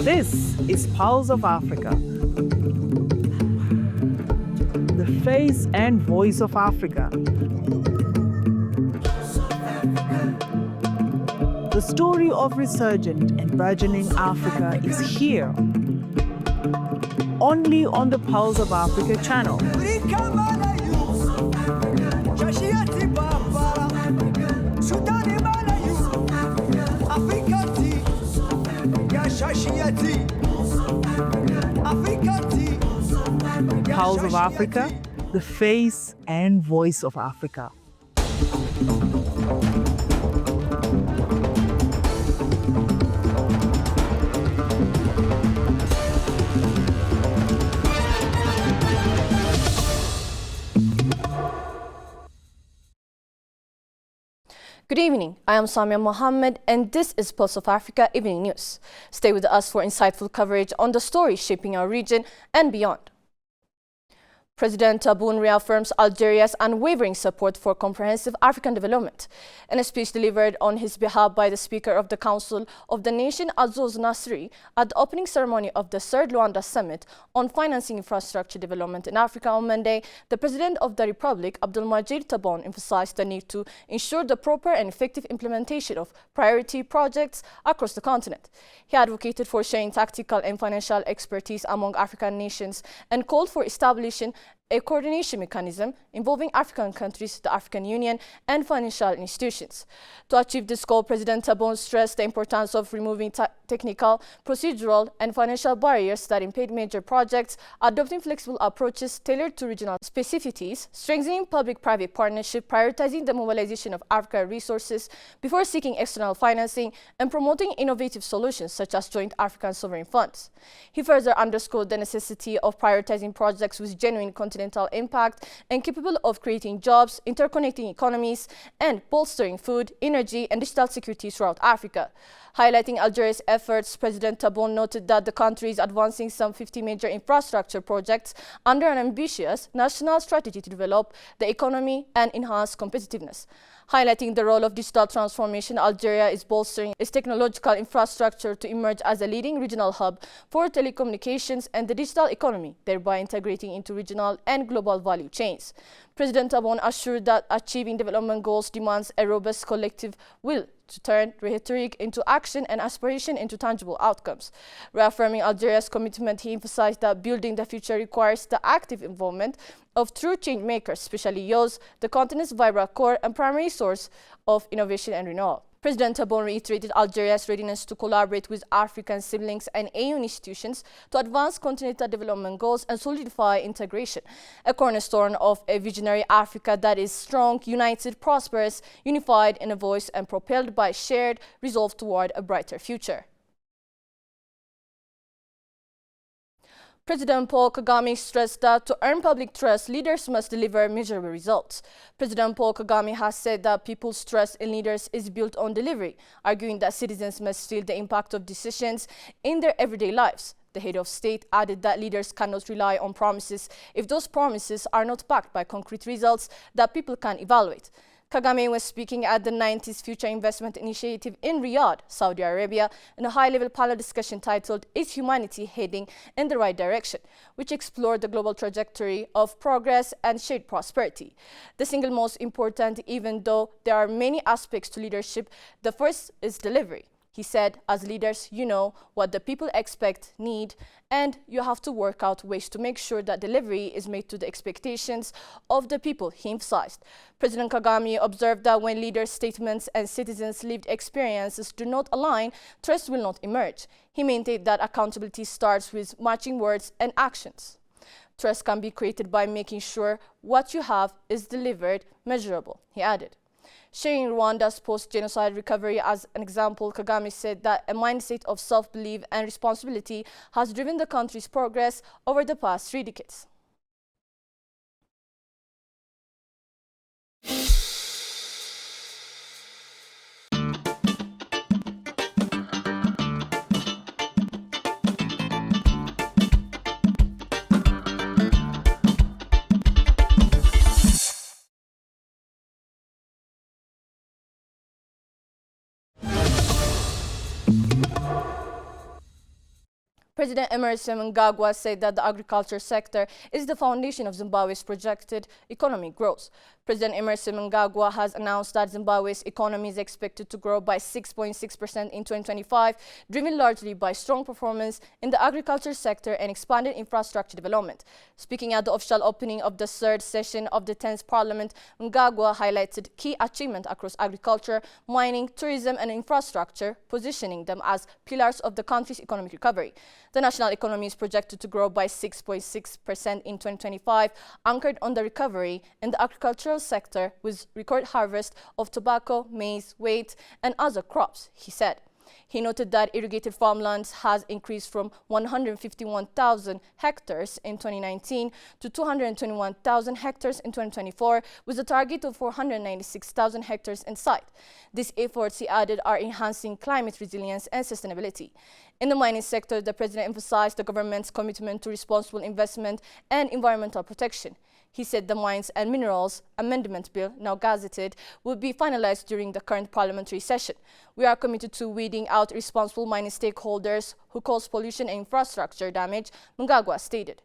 This is Pulse of Africa, the face and voice of Africa. The story of resurgent and burgeoning Africa is here, only on the Pulse of Africa channel. Pulse of Africa, the face and voice of Africa. Good evening, I am Samia Mohammed and this is Pulse of Africa Evening News. Stay with us for insightful coverage on the stories shaping our region and beyond. President Tebboune reaffirms Algeria's unwavering support for comprehensive African development. In a speech delivered on his behalf by the Speaker of the Council of the Nation, Azouz Nasri, at the opening ceremony of the 3rd Luanda Summit on Financing Infrastructure Development in Africa on Monday, the President of the Republic, Abdelmadjid Tebboune, emphasized the need to ensure the proper and effective implementation of priority projects across the continent. He advocated for sharing tactical and financial expertise among African nations and called for establishing a coordination mechanism involving African countries, the African Union, and financial institutions. To achieve this goal, President Tebboune stressed the importance of removing technical, procedural, and financial barriers that impede major projects, adopting flexible approaches tailored to regional specificities, strengthening public-private partnership, prioritizing the mobilization of African resources before seeking external financing, and promoting innovative solutions such as joint African sovereign funds. He further underscored the necessity of prioritizing projects with genuine continental impact and capable of creating jobs, interconnecting economies, and bolstering food, energy, and digital security throughout Africa. Highlighting Algeria's efforts, President Tebboune noted that the country is advancing some 50 major infrastructure projects under an ambitious national strategy to develop the economy and enhance competitiveness. Highlighting the role of digital transformation, Algeria is bolstering its technological infrastructure to emerge as a leading regional hub for telecommunications and the digital economy, thereby integrating into regional and global value chains. President Tebboune assured that achieving development goals demands a robust collective will to turn rhetoric into action and aspiration into tangible outcomes. Reaffirming Algeria's commitment, he emphasized that building the future requires the active involvement of true change makers, especially youth, the continent's vibrant core and primary source of innovation and renewal. President Tebboune reiterated Algeria's readiness to collaborate with African siblings and AU institutions to advance continental development goals and solidify integration, a cornerstone of a visionary Africa that is strong, united, prosperous, unified in a voice, and propelled by shared resolve toward a brighter future. President Paul Kagame stressed that to earn public trust, leaders must deliver measurable results. President Paul Kagame has said that people's trust in leaders is built on delivery, arguing that citizens must feel the impact of decisions in their everyday lives. The head of state added that leaders cannot rely on promises if those promises are not backed by concrete results that people can evaluate. Kagame was speaking at the 90th Future Investment Initiative in Riyadh, Saudi Arabia, in a high-level panel discussion titled "Is Humanity Heading in the Right Direction?", which explored the global trajectory of progress and shared prosperity. The single most important, even though there are many aspects to leadership, the first is delivery. He said, as leaders, you know what the people expect, need, and you have to work out ways to make sure that delivery is made to the expectations of the people, he emphasized. President Kagame observed that when leaders' statements and citizens' lived experiences do not align, trust will not emerge. He maintained that accountability starts with matching words and actions. Trust can be created by making sure what you have is delivered measurable, he added. Sharing Rwanda's post-genocide recovery as an example, Kagame said that a mindset of self-belief and responsibility has driven the country's progress over the past 3 decades. President Emerson Mnangagwa said that the agriculture sector is the foundation of Zimbabwe's projected economic growth. President Emerson Mnangagwa has announced that Zimbabwe's economy is expected to grow by 6.6% in 2025, driven largely by strong performance in the agriculture sector and expanded infrastructure development. Speaking at the official opening of the third session of the 10th Parliament, Mnangagwa highlighted key achievements across agriculture, mining, tourism and infrastructure, positioning them as pillars of the country's economic recovery. The national economy is projected to grow by 6.6% in 2025, anchored on the recovery in the agricultural sector with record harvest of tobacco, maize, wheat, and other crops, he said. He noted that irrigated farmlands has increased from 151,000 hectares in 2019 to 221,000 hectares in 2024, with a target of 496,000 hectares in sight. These efforts, he added, are enhancing climate resilience and sustainability. In the mining sector, the president emphasized the government's commitment to responsible investment and environmental protection. He said the Mines and Minerals Amendment Bill, now gazetted, will be finalized during the current parliamentary session. We are committed to weeding out responsible mining stakeholders who cause pollution and infrastructure damage, Mnangagwa stated.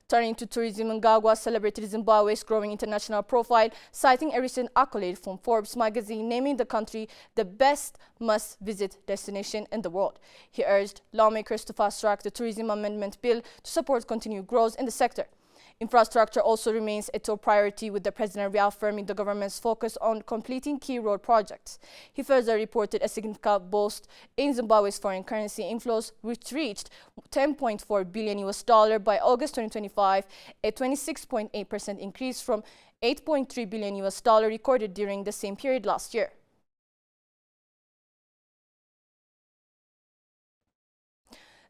Turning to tourism, Mnangagwa celebrated Zimbabwe's growing international profile, citing a recent accolade from Forbes magazine naming the country the best must-visit destination in the world. He urged lawmakers to fast-track the Tourism Amendment Bill to support continued growth in the sector. Infrastructure also remains a top priority, with the president reaffirming the government's focus on completing key road projects. He further reported a significant boost in Zimbabwe's foreign currency inflows, which reached $10.4 billion by August 2025, a 26.8% increase from $8.3 billion recorded during the same period last year.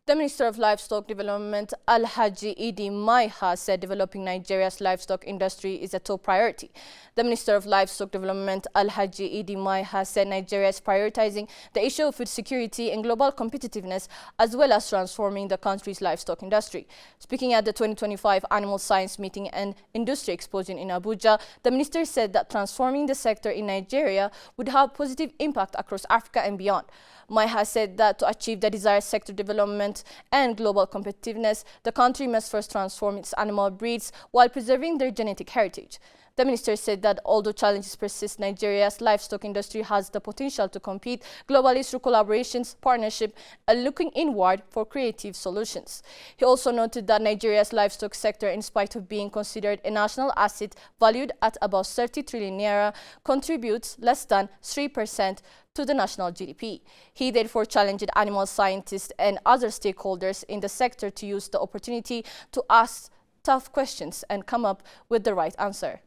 The Minister of Livestock Development, Alhaji Idi Maiha, said developing Nigeria's livestock industry is a top priority. The Minister of Livestock Development, Alhaji Idi Maiha, said Nigeria is prioritizing the issue of food security and global competitiveness, as well as transforming the country's livestock industry. Speaking at the 2025 Animal Science Meeting and Industry Exposition in Abuja, the minister said that transforming the sector in Nigeria would have positive impact across Africa and beyond. Maiha said that to achieve the desired sector development and global competitiveness, the country must first transform its animal breeds while preserving their genetic heritage. The minister said that although challenges persist, Nigeria's livestock industry has the potential to compete globally through collaborations, partnership, and looking inward for creative solutions. He also noted that Nigeria's livestock sector, in spite of being considered a national asset valued at about 30 trillion naira, contributes less than 3% to the national GDP. He therefore challenged animal scientists and other stakeholders in the sector to use the opportunity to ask tough questions and come up with the right answer.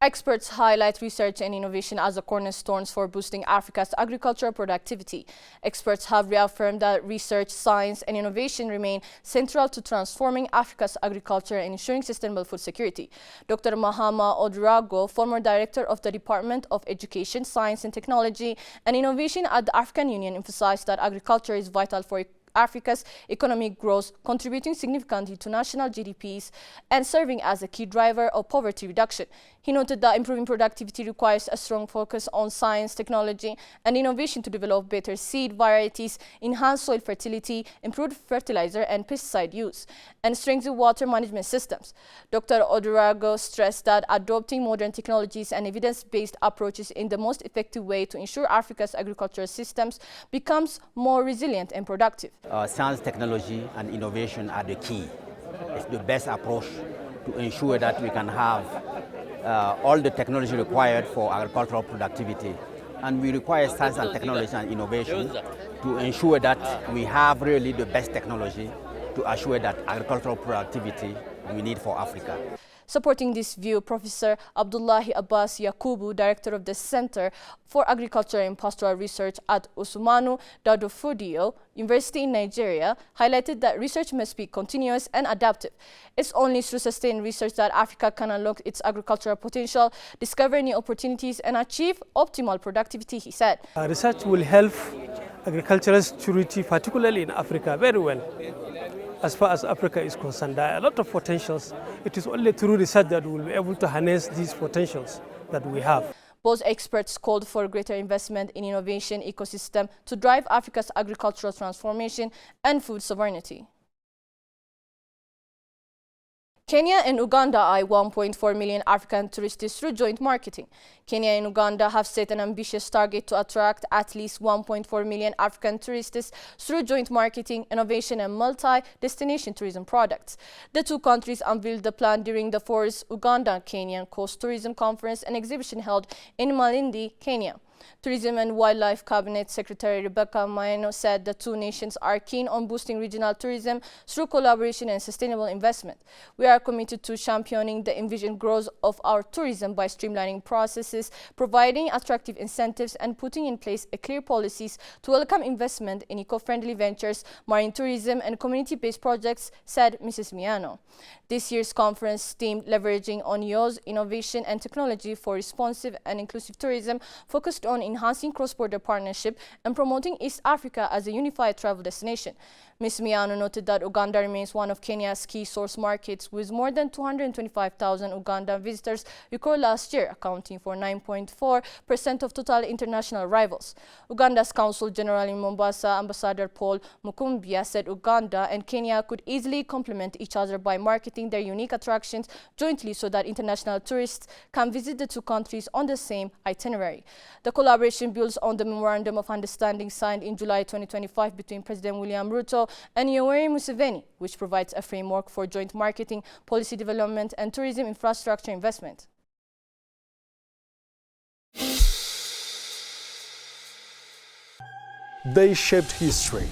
Experts highlight research and innovation as the cornerstones for boosting Africa's agricultural productivity. Experts have reaffirmed that research, science, and innovation remain central to transforming Africa's agriculture and ensuring sustainable food security. Dr. Mahama Odurago, former director of the Department of Education, Science and Technology and Innovation at the African Union, emphasized that agriculture is vital for Africa's economic growth, contributing significantly to national GDPs and serving as a key driver of poverty reduction. He noted that improving productivity requires a strong focus on science, technology, and innovation to develop better seed varieties, enhance soil fertility, improve fertilizer and pesticide use, and strengthen water management systems. Dr. Odurago stressed that adopting modern technologies and evidence-based approaches is the most effective way to ensure Africa's agricultural systems becomes more resilient and productive. Science, technology, and innovation are the key. It's the best approach to ensure that we can have all the technology required for agricultural productivity. And we require science and technology and innovation to ensure that we have really the best technology to assure that agricultural productivity we need for Africa. Supporting this view, Professor Abdullahi Abbas Yakubu, director of the Center for Agriculture and Pastoral Research at Usmanu Danfodiyo University in Nigeria, highlighted that research must be continuous and adaptive. It's only through sustained research that Africa can unlock its agricultural potential, discover new opportunities, and achieve optimal productivity, he said. Research will help agricultural security, particularly in Africa, very well. As far as Africa is concerned, there are a lot of potentials. It is only through research that we will be able to harness these potentials that we have. Both experts called for greater investment in innovation ecosystem to drive Africa's agricultural transformation and food sovereignty. Kenya and Uganda eye 1.4 million African tourists through joint marketing. Kenya and Uganda have set an ambitious target to attract at least 1.4 million African tourists through joint marketing, innovation, and multi-destination tourism products. The two countries unveiled the plan during the 4th Uganda-Kenyan Coast Tourism Conference and exhibition held in Malindi, Kenya. Tourism and Wildlife Cabinet Secretary Rebecca Maeno said the two nations are keen on boosting regional tourism through collaboration and sustainable investment. We are committed to championing the envisioned growth of our tourism by streamlining processes, providing attractive incentives, and putting in place clear policies to welcome investment in eco-friendly ventures, marine tourism, and community-based projects, said Mrs. Miano. This year's conference themed Leveraging on Youth, Innovation and Technology for Responsive and Inclusive Tourism focused on enhancing cross-border partnership and promoting East Africa as a unified travel destination. Ms. Miano noted that Uganda remains one of Kenya's key source markets, with more than 225,000 Ugandan visitors recorded last year, accounting for 9.4% of total international arrivals. Uganda's Consul General in Mombasa, Ambassador Paul Mukumbya, said Uganda and Kenya could easily complement each other by marketing their unique attractions jointly so that international tourists can visit the two countries on the same itinerary. The collaboration builds on the Memorandum of Understanding signed in July 2025 between President William Ruto and Yoweri Museveni, which provides a framework for joint marketing, policy development, and tourism infrastructure investment. They shaped history.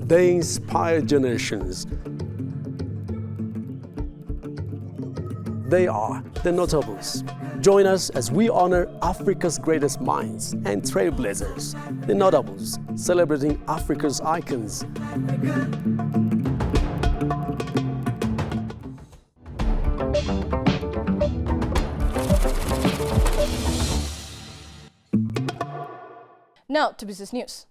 They inspired generations. They are the notables. Join us as we honor Africa's greatest minds and trailblazers, the notables, celebrating Africa's icons. Now to business news.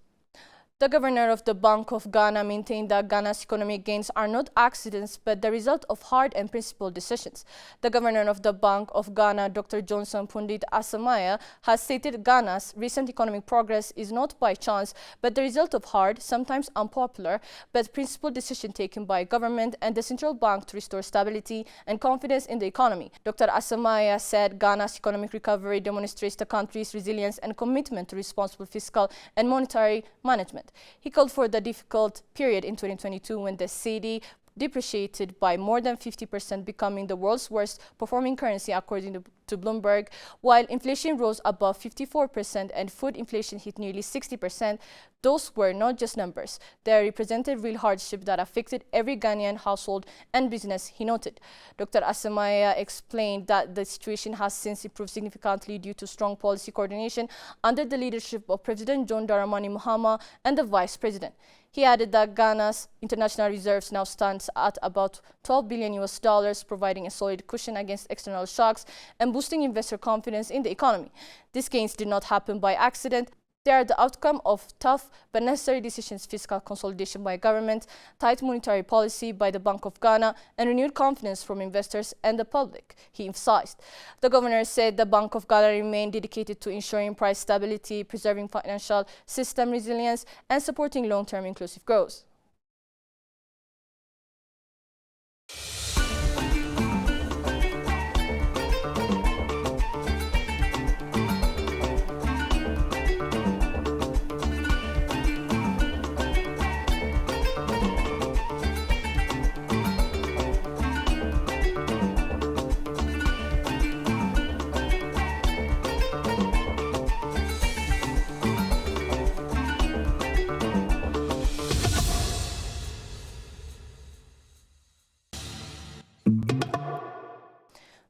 The governor of the Bank of Ghana maintained that Ghana's economic gains are not accidents but the result of hard and principled decisions. The governor of the Bank of Ghana, Dr. Johnson Pundit Asamoah, has stated Ghana's recent economic progress is not by chance but the result of hard, sometimes unpopular, but principled decisions taken by government and the central bank to restore stability and confidence in the economy. Dr. Asamoah said Ghana's economic recovery demonstrates the country's resilience and commitment to responsible fiscal and monetary management. He called for the difficult period in 2022 when the cedi depreciated by more than 50%, becoming the world's worst performing currency according to Bloomberg, while inflation rose above 54% and food inflation hit nearly 60%. Those were not just numbers. They represented real hardship that affected every Ghanaian household and business, he noted. Dr. Asamoah explained that the situation has since improved significantly due to strong policy coordination under the leadership of President John Dramani Mahama and the Vice President. He added that Ghana's international reserves now stands at about $12 billion, providing a solid cushion against external shocks and boosting investor confidence in the economy. These gains did not happen by accident. They are the outcome of tough but necessary decisions: fiscal consolidation by government, tight monetary policy by the Bank of Ghana, and renewed confidence from investors and the public, he emphasized. The governor said the Bank of Ghana remained dedicated to ensuring price stability, preserving financial system resilience, and supporting long-term inclusive growth.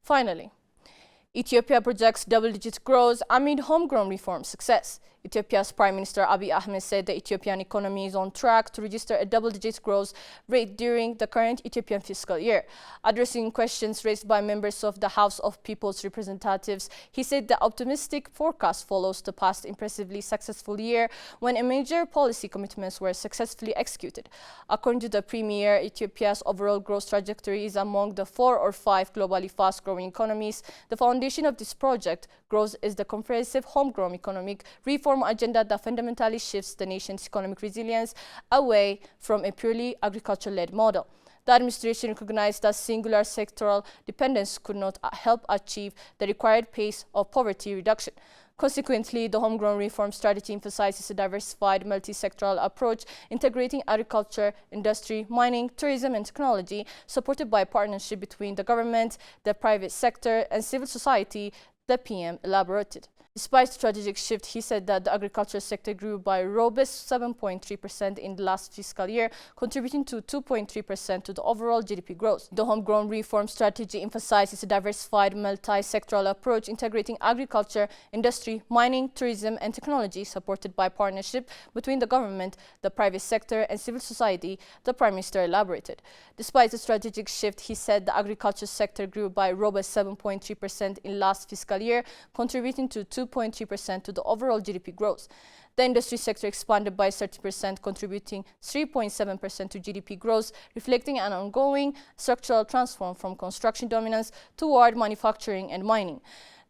Finally, Ethiopia projects double-digit growth amid homegrown reform success. Ethiopia's Prime Minister Abiy Ahmed said the Ethiopian economy is on track to register a double-digit growth rate during the current Ethiopian fiscal year. Addressing questions raised by members of the House of People's Representatives, he said the optimistic forecast follows the past impressively successful year when a major policy commitments were successfully executed. According to the Premier, Ethiopia's overall growth trajectory is among the 4 or 5 globally fast-growing economies. The foundation of this project growth is the comprehensive homegrown economic reform agenda that fundamentally shifts the nation's economic resilience away from a purely agriculture-led model. The administration recognized that singular sectoral dependence could not help achieve the required pace of poverty reduction. Consequently, the homegrown reform strategy emphasizes a diversified multi-sectoral approach, integrating agriculture, industry, mining, tourism, and technology, supported by a partnership between the government, the private sector, and civil society, the PM elaborated. Despite strategic shift, he said that the agriculture sector grew by a robust 7.3% in the last fiscal year, contributing to 2.3% to the overall GDP growth. The homegrown reform strategy emphasizes a diversified multi-sectoral approach, integrating agriculture, industry, mining, tourism, and technology, supported by partnership between the government, the private sector, and civil society, the Prime Minister elaborated. Despite the strategic shift, he said the agriculture sector grew by a robust 7.3% in last fiscal year, contributing to 2.3% to the overall GDP growth. The industry sector expanded by 30%, contributing 3.7% to GDP growth, reflecting an ongoing structural transform from construction dominance toward manufacturing and mining.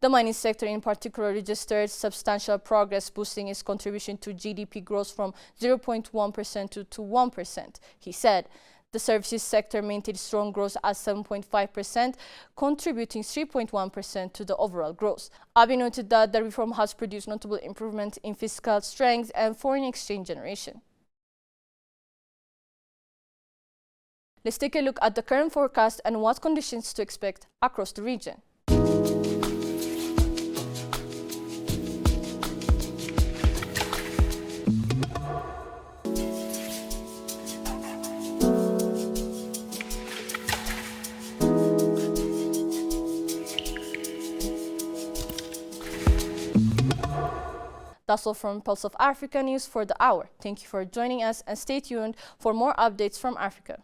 The mining sector in particular registered substantial progress, boosting its contribution to GDP growth from 0.1% to 1%, he said. The services sector maintained strong growth at 7.5%, contributing 3.1% to the overall growth. Abiy noted that the reform has produced notable improvements in fiscal strength and foreign exchange generation. Let's take a look at the current forecast and what conditions to expect across the region. That's all from Pulse of Africa News for the hour. Thank you for joining us and stay tuned for more updates from Africa.